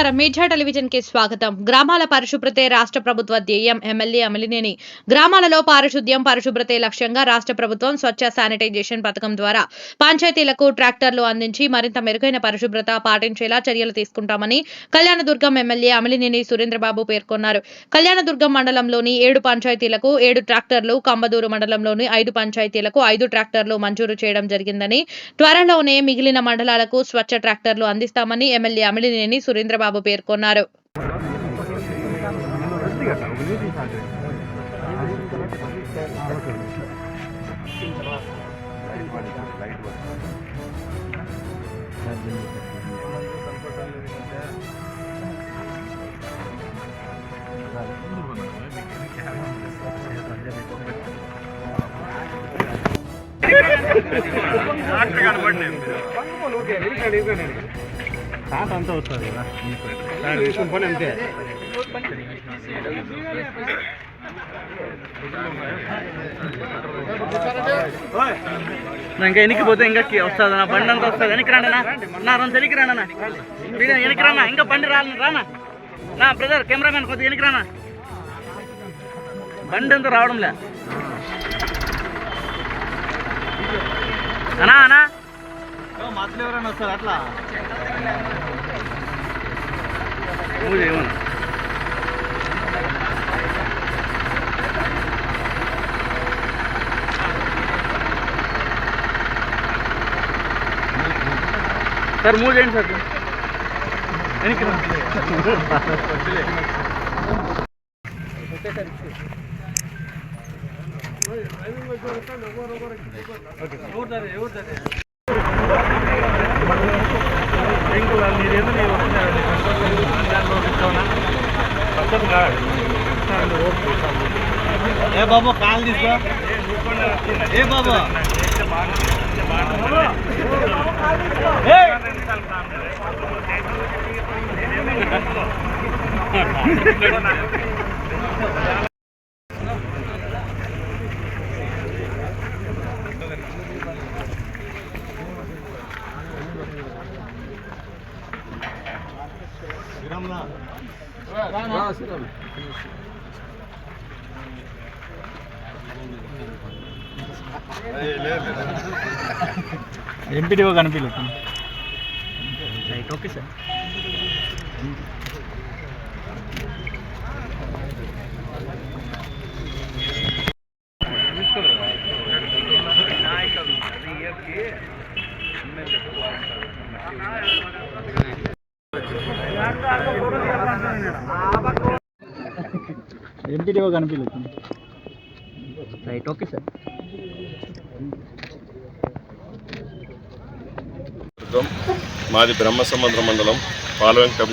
నమస్కారం media television కి స్వాగతం. గ్రామాల పరిశుభ్రతే రాష్ట్ర ప్రభుత్వ ధ్యేయం. ఎమ్మెల్యే అమిలినేని. గ్రామాలలో పారిశుద్ధ్యం పరిశుభ్రతే లక్ష్యంగా రాష్ట్ర ప్రభుత్వం స్వచ్ఛ శానిటైజేషన్ పథకం ద్వారా పంచాయతీలకు ట్రాక్టర్లు అందించి మరింత మెరుగైన పరిశుభ్రత పాటించేలా చర్యలు తీసుకుంటామని కళ్యాణదుర్గం ఎమ్మెల్యే అమిలినేని సురేంద్రబాబు పేర్కొన్నారు. కళ్యాణదుర్గం మండలంలోని 7 పంచాయతీలకు 7 ట్రాక్టర్లు, కంబదూరు మండలంలోని 5 పంచాయతీలకు 5 ట్రాక్టర్లు మంజూరు చేయడం జరిగిందని, త్వరలోనే మిగిలిన మండలాలకు స్వచ్ఛ ట్రాక్టర్లు అందిస్తామని ఎమ్మెల్యే అమిలినేని సురేంద్రబాబు పేర్కొన్నారు. అంతా వస్తుంది కదా పని అంతే. ఇంకా ఎనికిపోతే ఇంకా వస్తుందన్నా, బండి అంతా వస్తుంది. వెనక్కి రాండనా నా రెండు తెలికి రానా, వెనక్కి రానా, ఇంకా బండి రానా నా బ్రదర్ కెమెరామెన్ కొద్దిగా వెనక్కి రానా, బండి అంతా రావడంలే అనా అనా మాటలు ఎవరైనా వస్తారు అట్లా ఏమన్నా. సార్ మూవ్ చేయండి సార్, వెనక్కి ఏ బాబు కాల్ తీసుకో, ఏ బాబు ఎంపీడీఓ కనిపించలేదు. Right, okay sir. ఎంపీడీఓ కనిపించలేదు. Right, okay sir. మాది బ్రహ్మసముద్ర మండలం పాలవెంకటం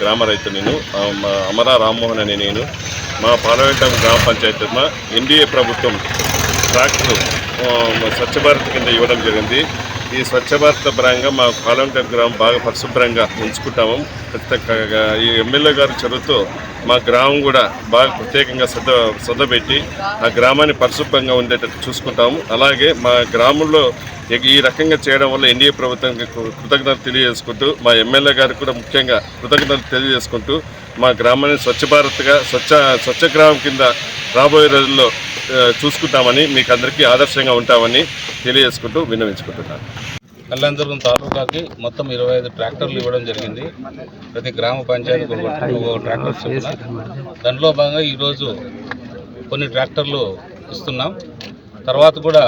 గ్రామ రైతు నేను అమరా రామ్మోహన్ అనే నేను. మా పాలవెంకటం గ్రామ పంచాయతీ ఎన్డీఏ ప్రభుత్వం ట్రాక్టర్లు స్వచ్ఛ భారత్ కింద ఇవ్వడం జరిగింది. ఈ స్వచ్ఛ భారత్ పరంగా మా పాలవెంకటం గ్రామం బాగా పరిశుభ్రంగా ఉంచుకుంటాము. ఈ ఎమ్మెల్యే గారి చొరవతో మా గ్రామం కూడా బాగా ప్రత్యేకంగా శ్రద్ధ పెట్టి ఆ గ్రామాన్ని పరిశుభ్రంగా ఉండేటట్టు చూసుకుంటాము. అలాగే మా గ్రామంలో ఈ రకంగా చేయడం వల్ల ఎన్డీఏ ప్రభుత్వానికి కృతజ్ఞతలు తెలియజేసుకుంటూ, మా ఎమ్మెల్యే గారికి కూడా ముఖ్యంగా కృతజ్ఞతలు తెలియజేసుకుంటూ మా గ్రామాన్ని స్వచ్ఛ భారత్గా స్వచ్ఛ గ్రామం కింద రాబోయే రోజుల్లో చూసుకుంటామని, మీకు అందరికీ ఆదర్శంగా ఉంటామని తెలియజేసుకుంటూ విన్నవించుకుంటున్నాను. కళ్యాణదుర్గం తాలూకాకి మొత్తం 25 ట్రాక్టర్లు ఇవ్వడం జరిగింది. ప్రతి గ్రామ పంచాయతీకి ఒక ట్రాక్టర్ ఇస్తున్నాం. దాంట్లో భాగంగా ఈరోజు కొన్ని ట్రాక్టర్లు ఇస్తున్నాం. తర్వాత కూడా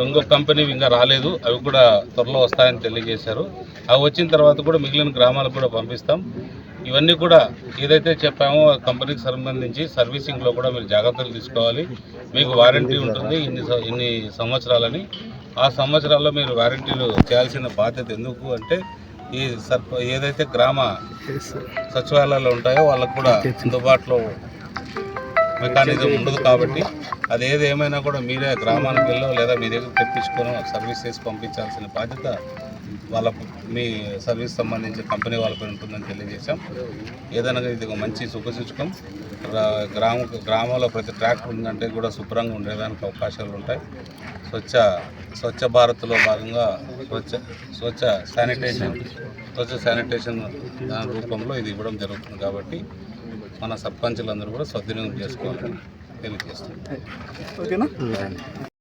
ఇంకో కంపెనీ ఇంకా రాలేదు, అవి కూడా త్వరలో వస్తాయని తెలియజేశారు. అవి వచ్చిన తర్వాత కూడా మిగిలిన గ్రామాలకు కూడా పంపిస్తాం. ఇవన్నీ కూడా ఏదైతే చెప్పామో ఆ కంపెనీకి సంబంధించి సర్వీసింగ్లో కూడా మీరు జాగ్రత్తలు తీసుకోవాలి. మీకు వారంటీ ఉంటుంది ఇన్ని సంవత్సరాలని. ఆ సంవత్సరాల్లో మీరు వారంటీలు చేయాల్సిన బాధ్యత. ఎందుకు అంటే ఈ ఏదైతే గ్రామ సచివాలయాలు ఉంటాయో వాళ్ళకు కూడా అందుబాటులో మెకానిజం ఉండదు. కాబట్టి అది ఏమైనా కూడా మీరే గ్రామానికి వెళ్ళో లేదా మీ దగ్గర తెప్పించుకొని సర్వీస్ చేసి పంపించాల్సిన బాధ్యత వాళ్ళ మీ సర్వీస్ సంబంధించి కంపెనీ వాళ్ళపై ఉంటుందని తెలియజేశాం. ఏదైనా ఇది ఒక మంచి శుభసూచకం. గ్రామంలో ప్రతి ట్రాక్టర్ ఉందంటే కూడా శుభ్రంగా ఉండేదానికి అవకాశాలు ఉంటాయి. స్వచ్ఛ భారత్లో భాగంగా స్వచ్ఛ శానిటేషన్ దాని రూపంలో ఇది ఇవ్వడం జరుగుతుంది. కాబట్టి మన సర్పంచులందరూ కూడా సద్వినియోగం చేసుకోవాలని తెలియజేస్తున్నాం.